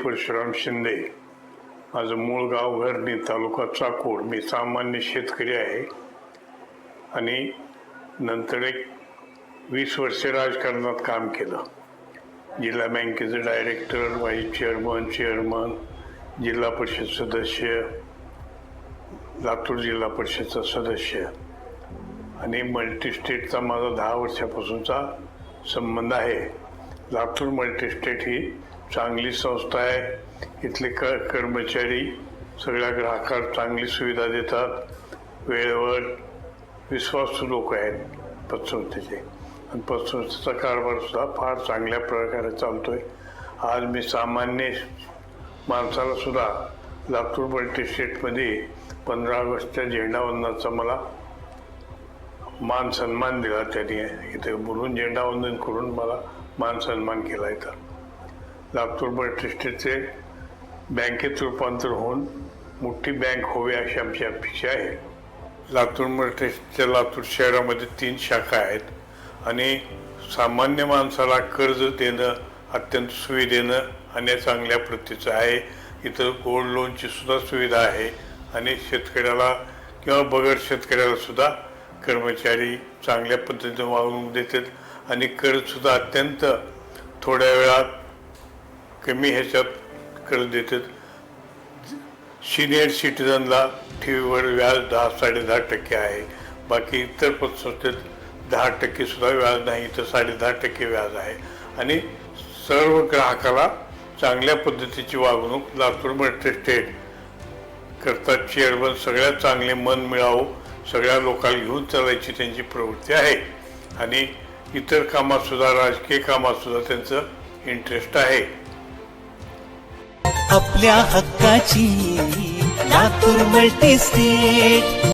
परशुराम शिंदे. माझं मूळ गाव घरणी, तालुका चाकूर. मी सामान्य शेतकरी आहे आणि नंतर एक 20 वर्षे राजकारणात काम केलं. जिल्हा बँकेचं डायरेक्टर, व्हाईस चेअरमन, जिल्हा परिषद सदस्य, लातूर जिल्हा परिषदचा सदस्य आणि मल्टीस्टेटचा माझा 10 वर्षापासूनचा संबंध आहे. लातूर मल्टीस्टेट ही चांगली संस्था आहे. इथले कर्मचारी सगळ्या ग्राहकांना चांगली सुविधा देतात. वेळेवर विश्वासू लोक आहेत पतसंस्थेचे आणि पतसंस्थेचा कारभार सुद्धा फार चांगल्या प्रकारे चालतोय. आज मी सामान्य माणसाला सुद्धा लातूर मल्टीस्टेटमध्ये 15 ऑगस्टच्या झेंडावंदनाचा मला मान सन्मान दिला. त्यांनी इथे बोलून झेंडावंदन करून मला मान सन्मान केला. इथं लातूर मल्टीस्टेटचे बँकेत रूपांतर होऊन मोठी बँक होवी अशी आमची अपेक्षा आहे. लातूर मल्टीस्टेटच्या लातूर शहरामध्ये 3 शाखा आहेत आणि सामान्य माणसाला कर्ज देणं अत्यंत सुविधेनं आणि चांगल्या प्रतीचं आहे. इथं गोल्ड लोनची सुद्धा सुविधा आहे आणि शेतकऱ्याला किंवा बगर शेतकऱ्याला सुद्धा कर्मचारी चांगल्या पद्धतीने वागणूक देतात आणि कर्जसुद्धा अत्यंत थोड्या वेळात कमी ह्याच्यात कर्ज देतात. सिनियर सिटीजनला ठेवीवर व्याज 10-10.5% आहे. बाकी इतर पतसंस्थेत 10% सुद्धा व्याज नाही, तर 10.5% व्याज आहे आणि सर्व ग्राहकाला चांगल्या पद्धतीची वागणूक लातूर मल्टीस्टेट करतात. चेअरमन सगळ्यात चांगले मन मिळावं, सगळ्या लोकांना घेऊन चालायची त्यांची प्रवृत्ती आहे आणि इतर कामात सुद्धा, राजकीय कामात सुद्धा त्यांचं इंटरेस्ट आहे. आपल्या हक्काची लातूर मल्टीस्टेट.